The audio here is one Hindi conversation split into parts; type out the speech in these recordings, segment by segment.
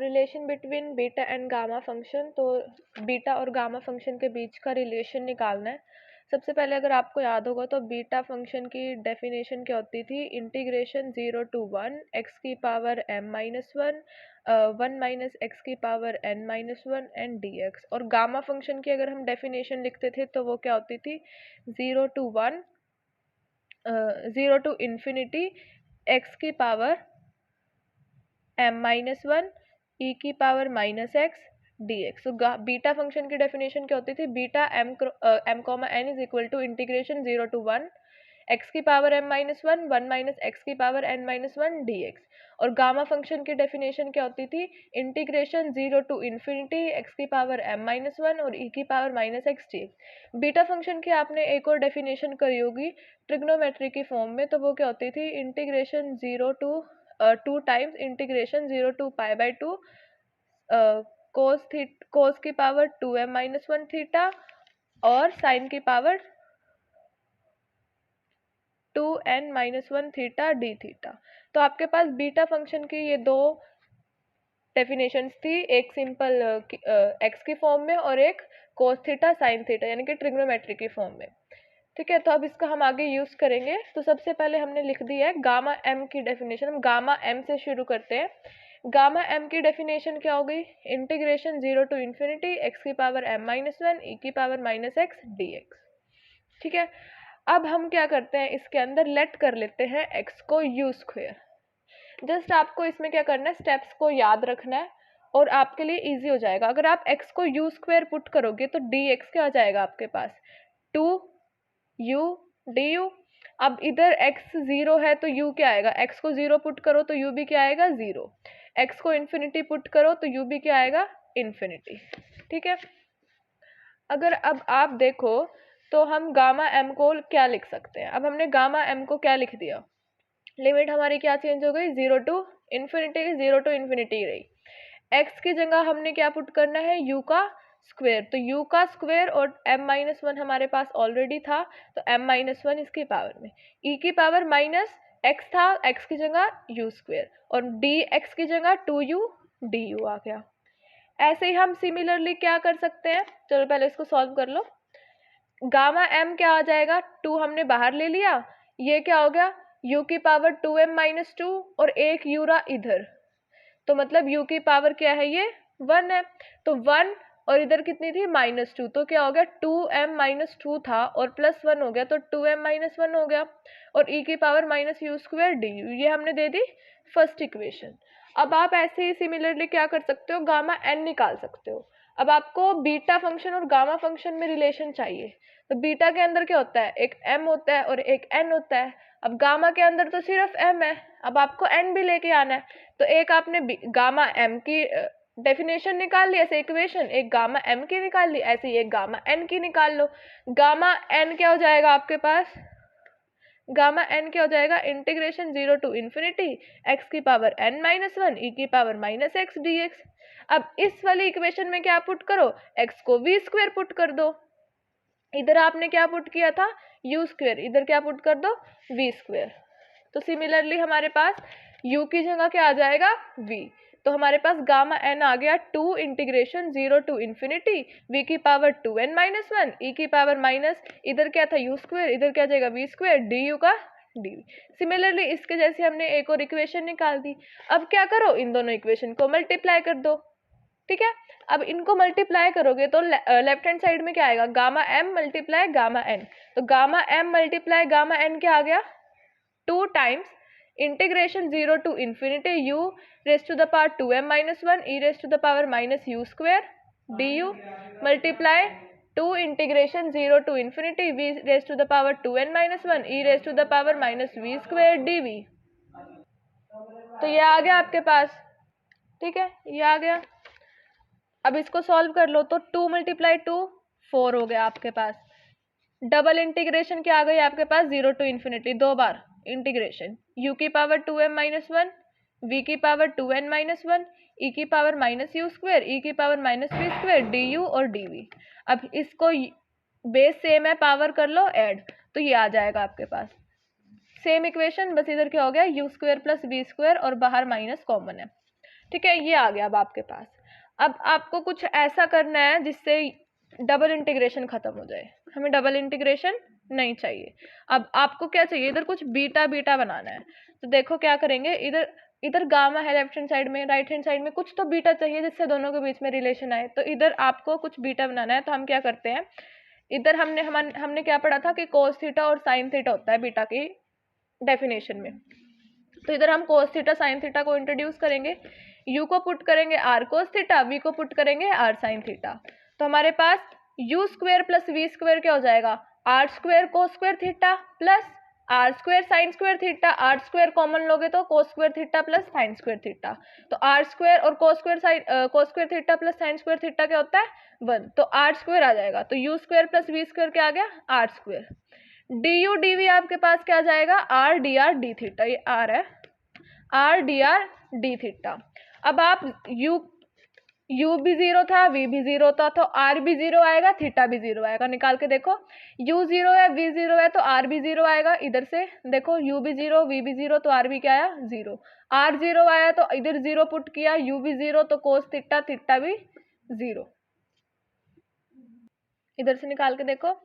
Relation between beta and gamma function. तो बीटा और गामा फंक्शन के बीच का रिलेशन निकालना है। सबसे पहले अगर आपको याद होगा तो बीटा फंक्शन की डेफिनेशन क्या होती थी, इंटीग्रेशन 0 to 1 एक्स की power m minus 1 minus x की power n minus 1 and d x. और गामा फंक्शन की अगर हम डेफिनेशन लिखते थे तो वो क्या होती थी, 0 to 1 0 to इन्फिनिटी एक्स की पावर m माइनस 1 ई की power minus x d x. तो बीटा फंक्शन की डेफिनेशन क्या होती थी, beta m comma n is equal to integration 0 to 1 x की power m minus 1 minus x की power n minus 1 d x. और गामा फंक्शन की डेफिनेशन क्या होती थी, इंटीग्रेशन 0 टू इन्फिनिटी एक्स की पावर m माइनस 1 और e की power minus x d x. Beta function की आपने एक और डेफिनेशन करी होगी ट्रिग्नोमेट्री की फॉर्म में, तो वो क्या होती थी, integration 0 to 2 times integration 0 to pi by 2 cos की पावर 2m माइनस 1 थीटा और साइन की power 2n minus 1 theta d theta. तो आपके पास बीटा फंक्शन की ये दो डेफिनेशंस थी, एक सिंपल एक्स की फॉर्म में और एक कोस थीटा साइन थीटा यानी कि ट्रिग्नोमेट्री की फॉर्म में। ठीक है, तो अब इसका हम आगे यूज करेंगे। तो सबसे पहले हमने लिख दी है गामा एम की डेफिनेशन। हम गामा एम से शुरू करते हैं। गामा एम की डेफिनेशन क्या हो गई, इंटीग्रेशन 0 टू इन्फिनिटी एक्स की पावर m माइनस 1 ई की power minus x d x. ठीक है, अब हम क्या करते हैं, इसके अंदर लेट कर लेते हैं x को यू स्क्वायर। जस्ट आपको इसमें क्या करना है, स्टेप्स को याद रखना है और आपके लिए इजी हो जाएगा। अगर आप x को यू स्क्वायर पुट करोगे तो dx क्या आ जाएगा आपके पास, 2u du। अब इधर x 0 है तो u क्या आएगा, x को 0 पुट करो तो u भी क्या आएगा 0, x को इन्फिनिटी पुट करो तो u भी क्या आएगा इन्फिनिटी। ठीक है, अगर अब आप देखो तो हम गामा m को क्या लिख सकते हैं। अब हमने गामा m को क्या लिख दिया, लिमिट हमारी क्या चेंज हो गई, 0 टू इन्फिनिटी, 0 टू इन्फिनिटी रही। x की जगह हमने क्या पुट करना है, u का स्क्वायर। तो u का स्क्वायर और m माइनस 1 हमारे पास ऑलरेडी था तो m माइनस 1 इसकी पावर में, e की पावर माइनस x था, x की जगह u स्क्वायर और dx की जगह 2u du आ गया। ऐसे ही हम सिमिलरली क्या कर सकते हैं, चलो पहले इसको सॉल्व कर लो। गामा m क्या आ जाएगा, 2 हमने बाहर ले लिया, ये क्या हो गया u की पावर 2m माइनस 2 और एक u रहा इधर, तो मतलब u की पावर क्या है, ये 1 है। तो 1 और इधर कितनी थी माइनस 2, तो क्या हो गया 2m माइनस 2 था और प्लस 1 हो गया तो 2m माइनस 1 हो गया और e की power minus u square D you, ये हमने दे दी फर्स्ट इक्वेशन। अब आप ऐसे ही सिमिलरली क्या कर सकते हो, गामा n निकाल सकते हो। अब आपको बीटा फंक्शन और गामा फंक्शन में रिलेशन चाहिए, तो बीटा के अंदर क्या होता है, एक m होता है और एक n होता है। अब गामा के अंदर तो सिर्फ m है, अब आपको n भी लेके आना है। तो एक आपने गामा m की डेफिनेशन निकाल ली ऐसे इक्वेशन, एक गामा m की निकाल ली, ऐसे ही एक गामा n की निकाल लो। गामा n क्या हो जाएगा आपके पास, गामा n क्या हो जाएगा, इंटीग्रेशन 0 टू इन्फिनिटी एक्स की पावर n माइनस 1 ई की power minus x d x. अब इस वाली इक्वेशन में क्या पुट करो, x को v स्क्वायर पुट कर दो, इधर आपने क्या पुट किया था u स्क्वायर, इधर क्या पुट कर दो v स्क्वायर। तो सिमिलरली हमारे पास u की जगह क्या आ जाएगा v, तो हमारे पास गामा n आ गया 2 इंटीग्रेशन 0 टू इन्फिनिटी v की पावर 2n माइनस 1 ई की पावर माइनस, इधर क्या था u स्क्वायर, इधर क्या जाएगा v स्क्वायर du का dv। सिमिलरली इसके जैसे हमने एक और इक्वेशन निकाल दी। अब क्या करो, इन दोनों इक्वेशन को मल्टीप्लाई कर दो। ठीक है, अब इनको मल्टीप्लाई करोगे तो लेफ्ट हैंड साइड में क्या आएगा, gamma m multiply gamma n। तो gamma m multiply gamma n क्या आ गया, 2 times integration 0 to infinity u raise to the power 2m minus 1 e raise to the power minus u square du multiply 2 integration 0 to infinity v raise to the power 2n minus 1 e raise to the power minus v square dv। तो ये आ गया आपके पास। ठीक है, ये आ गया। अब इसको सॉल्व कर लो तो 2 मल्टीप्लाई 2 4 हो गया आपके पास। डबल इंटीग्रेशन क्या आ गई आपके पास, 0 टू इन्फिनिटी, 2 बार इंटीग्रेशन u की पावर 2m माइनस 1 v की पावर 2n माइनस 1 e की power minus u square e की power minus v square du और dv। अब इसको बेस सेम है, पावर कर लो ऐड, तो ये आ जाएगा आपके पास सेम इक्वेशन, बस इधर क्या हो गया u square plus v square और बाहर माइनस कॉमन है। ठीक है, ये आ गया अब आपके पास। अब आपको कुछ ऐसा करना है जिससे डबल इंटीग्रेशन खत्म हो जाए, हमें डबल इंटीग्रेशन नहीं चाहिए। अब आपको क्या चाहिए, इधर कुछ बीटा बीटा बनाना है। तो देखो क्या करेंगे, इधर इधर गामा है लेफ्ट हैंड साइड में, राइट हैंड साइड में कुछ तो बीटा चाहिए जिससे दोनों के बीच में रिलेशन आए। तो इधर आपको कुछ बीटा बनाना है। तो हम क्या करते हैं, इधर हमने क्या पढ़ा था कि कोस थीटा और साइन थीटा होता है बीटा की डेफिनेशन में। तो इधर हम कोस थीटा साइन थीटा को इंट्रोड्यूस करेंगे, u को पुट करेंगे आर कोस थीटा, v को पुट करेंगे आर साइन थीटा। तो हमारे पास u square plus v square क्या हो जाएगा, r square cos square theta plus r square sine square theta. R square common लोगे तो cos square theta plus sign square theta. तो आर स्क्वायर और कोस square theta plus sign square theta क्या होता है, 1। तो आर स्क्वायर आ जाएगा। तो u square plus v square क्या आ गया, आर स्क्वायर। du dv आपके पास क्या आ जाएगा, R D R D theta, ये आर है, R D R D theta. अब आप u भी 0 था, v भी 0 था, तो r भी 0 आएगा, थीटा भी 0 आएगा। निकाल के देखो, u 0 है, v 0 है, तो r भी 0 आएगा। इधर से देखो u भी 0, v भी 0, तो r भी क्या आया, 0। r 0 आया तो इधर 0 पुट किया, u भी 0 तो कोस थीटा, थीटा भी 0। इधर से निकाल के देखो,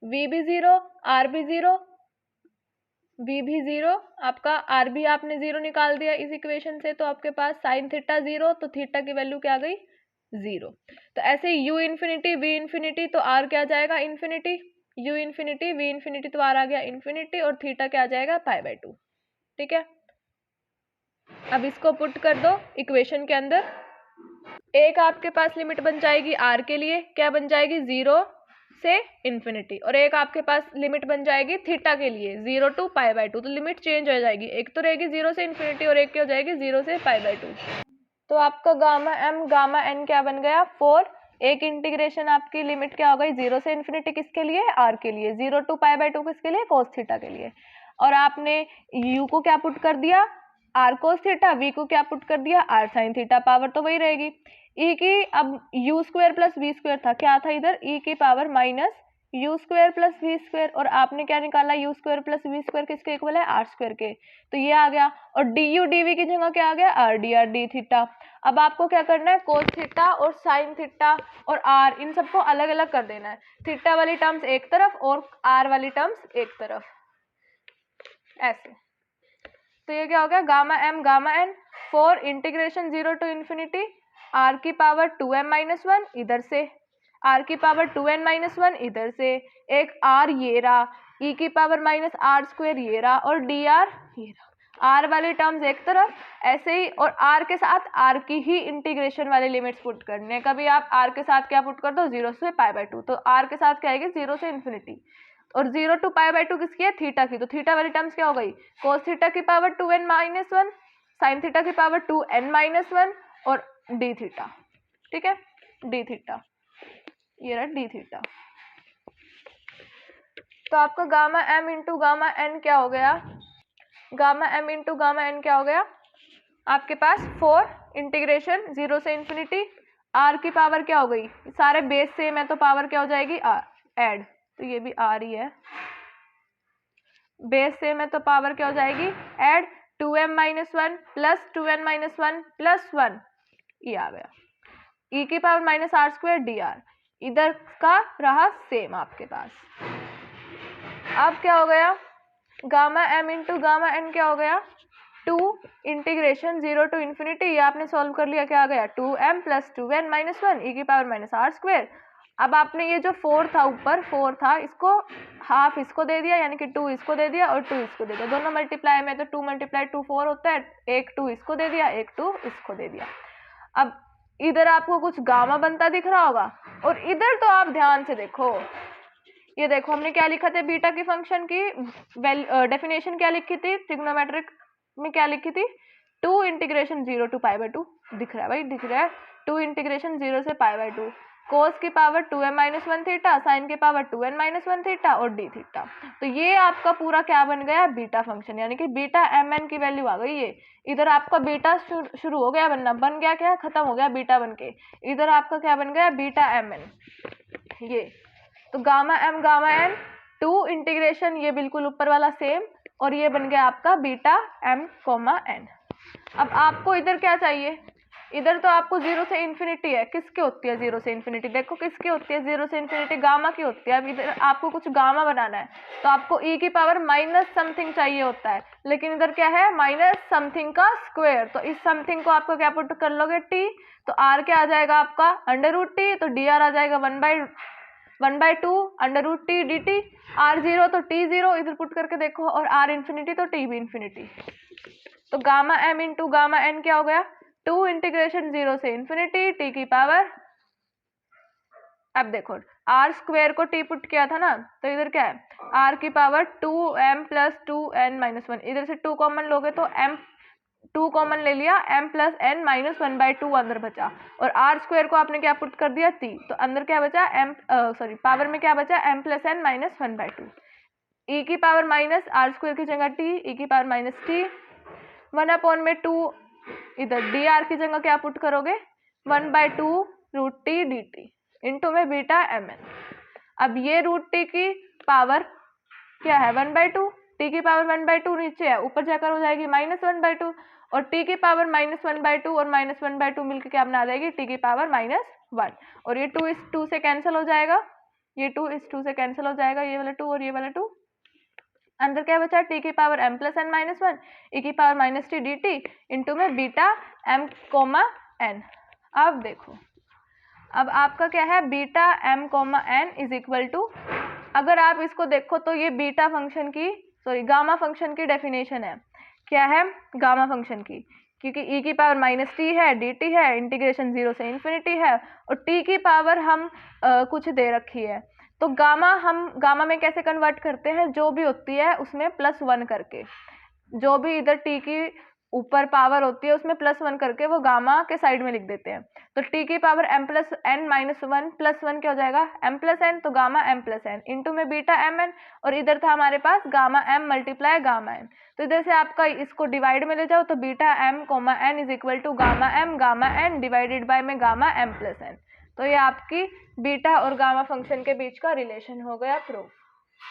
v भी 0, r भी 0, v भी 0, आपका r भी आपने 0 निकाल दिया इस इक्वेशन से। तो आपके पास साइन थीटा 0, तो थीटा की वैल्यू क्या आ गई, 0। तो ऐसे u इन्फिनिटी v इन्फिनिटी, तो r क्या आ जाएगा, infinity. u infinity v infinity, तो r आ गया इन्फिनिटी, और थीटा क्या आ जाएगा, π/2। ठीक है, अब इसको पुट कर दो इक्वेशन के अंदर। एक आपके पास लिमिट बन जाएगी r के लिए, क्या बन जाएगी, 0 से इन्फिनिटी, और एक आपके पास लिमिट बन जाएगी थीटा के लिए 0 to π/2। तो लिमिट चेंज हो जाएगी, एक तो रहेगी 0 से इन्फिनिटी और एक क्या हो जाएगी 0 से π/2। तो आपका गामा m गामा n क्या बन गया, 4। एक इंटीग्रेशन आपकी लिमिट क्या हो गई, 0 से इन्फिनिटी किसके लिए, r के लिए, 0 to π/2 किसके लिए, कोस थीटा के लिए। और आपने u को क्या पुट कर दिया, r कोस थीटा, v को क्या पुट कर दिया, r साइन थीटा, पावर तो वही रहेगी। e की अब u square plus v square था, क्या था इधर, e की power minus u square plus v square, और आपने क्या निकाला, u square plus v square किसके इक्वल है, r स्क्वायर के। तो ये आ गया, और du dv की जगह क्या आ गया, r d r d theta. अब आपको क्या करना है, कोस थीटा और साइन थीटा और r, इन सबको अलग अलग कर देना है। थीटा वाली टर्म्स एक तरफ और r वाली टर्म्स एक तरफ, ऐसे। तो ये क्या हो गया, gamma m gamma n, 4 integration 0 to infinity r की पावर 2m-1 इधर से, r की पावर 2n-1 इधर से, एक r ये रहा, e की पावर माइनस आर स्क्वायर ये रहा, और dr ये रहा। r वाली टर्म्स एक तरफ, ऐसे ही, और r के साथ r की ही इंटीग्रेशन वाले लिमिट्स पुट करने। कभी आप r के साथ क्या पुट कर दो, 0 से π/2, तो r के साथ क्या आएगी, 0 से इन्फिनिटी, और 0 to π/2 किसकी है, थीटा की। तो थीटा वाली टर्म्स क्या हो गई, कोस थीटा की पावर 2n-1, साइन थीटा की पावर 2n-1, और डी थीटा। ठीक है, डी थीटा, ये रहा डी थीटा। तो आपका gamma m into gamma n क्या हो गया, gamma m into gamma n क्या हो गया, आपके पास 4 इंटीग्रेशन 0 से इन्फिनिटी, r की पावर क्या हो गई, सारे बेस सेम है तो पावर क्या हो जाएगी, r ऐड, तो ये भी r ही है, बेस सेम है तो पावर क्या हो जाएगी, add, 2m-1 plus 2n-1 plus 1, ये आ गया, e की power minus r square d r, इधर का रहा सेम आपके पास। अब क्या हो गया, gamma m into gamma n क्या हो गया, 2 इंटीग्रेशन 0 to इन्फिनिटी, ये आपने सॉल्व कर लिया, क्या आ गया, 2m प्लस 2n-1 e की पावर माइनस आर स्क्वायर। अब आपने ये जो 4 था, ऊपर 4 था, इसको हाफ इसको दे दिया, यानी कि 2 इसको दे दिया और 2 इसको दे दिया, दोनों मल्टीप्लाई में, तो 2 × 2 4 होता है, एक 2 इसको दे दिया, एक 2 इसको दे दिया। अब इधर आपको कुछ गामा बनता दिख रहा होगा, और इधर तो आप ध्यान से देखो, ये देखो हमने क्या लिखा था, बीटा की फंक्शन की डेफिनेशन क्या लिखी थी, ट्रिग्नोमेट्रिक में क्या लिखी थी, 2 इंटीग्रेशन 0 to π/2, दिख रहा है भाई, दिख रहा है, 2 इंटीग्रेशन 0 से π/2, कोस की पावर 2m-1 थीटा, साइन की पावर 2n-1 थीटा, और डी थीटा। तो ये आपका पूरा क्या बन गया, बीटा फंक्शन, यानी कि बीटा mn की वैल्यू आ गई। ये इधर आपका बीटा शुरू हो गया बनना, बन गया क्या, खत्म हो गया बीटा बन के, इधर आपका क्या बन गया, बीटा mn, ये। तो gamma m gamma n, 2 integration, ये बिल्कुल ऊपर वाला सेम, और ये बन गया आपका बीटा m, n। अब आपको इधर क्या चाहिए, इधर तो आपको 0 से इन्फिनिटी है, किसकी होती है 0 से इन्फिनिटी? देखो किसकी होती है 0 से इन्फिनिटी? गामा की होती है। अब इधर आपको कुछ गामा बनाना है तो आपको e की पावर माइनस समथिंग चाहिए होता है, लेकिन इधर क्या है माइनस समथिंग का स्क्वायर। तो इस समथिंग को आपको क्या पुट कर लोगे t, तो r क्या आ जाएगा आपका अंडर रूट टी, तो dr आ जाएगा 1/2 under root t dt। r 0 तो t 0 इधर पुट करके देखो, और r इन्फिनिटी तो t भी इन्फिनिटी। तो gamma m into gamma n क्या हो गया 2 इंटीग्रेशन 0 से इन्फिनिटी t की पावर, अब देखो r स्क्वायर को t पुट किया था ना, तो इधर क्या है r की पावर 2m प्लस 2n-1, इधर से 2 कॉमन लोगे तो m 2 कॉमन ले लिया, m प्लस n माइनस 1/2 अंदर बचा, और r स्क्वायर को आपने क्या पुट कर दिया t, तो अंदर क्या बचा पावर में क्या बचा m plus n minus 1/2, e की पावर माइनस r स्क्वायर की जगह t, e की पावर माइनस t 1/2, इधर dr की जगह क्या पुट करोगे 1/2 रूट टी dt इंटू में बीटा mn। अब ये रूट टी की पावर क्या है 1/2, टी की पावर 1/2 नीचे है, ऊपर जाकर हो जाएगी माइनस 1/2, और टी की पावर माइनस 1/2 और माइनस 1/2 मिलकर क्या बना जाएगी टी की पावर -1, और ये 2 इस 2 से कैंसिल हो जाएगा, ये 2 इस 2 से कैंसिल हो जाएगा, ये वाला 2 और ये वाला 2, अंदर क्या बचा टी की power m plus n minus 1 e की power minus t d t into में बीटा m कोमा n। अब देखो अब आपका क्या है beta m comma n is equal to, अगर आप इसको देखो तो ये बीटा फंक्शन की गामा फंक्शन की डेफिनेशन है। क्या है गामा फंक्शन की, क्योंकि e की पावर माइनस टी है dt है, इंटीग्रेशन 0 से इन्फिनिटी है, और t की पावर हम कुछ दे रखी है, तो हम गामा में कैसे कन्वर्ट करते हैं, जो भी होती है उसमें +1 करके, जो भी इधर t की ऊपर पावर होती है उसमें +1 करके वो गामा के साइड में लिख देते हैं। तो t की power m plus n minus 1 plus 1 क्या हो जाएगा m प्लस n, तो gamma m plus n into में बीटा mn, और इधर था हमारे पास gamma m multiply gamma n, तो इधर से आपका इसको डिवाइड में ले जाओ तो beta m comma n is equal to gamma m gamma n divided by में गामा m प्लस n। तो ये आपकी बीटा और गामा फंक्शन के बीच का रिलेशन हो गया प्रूफ।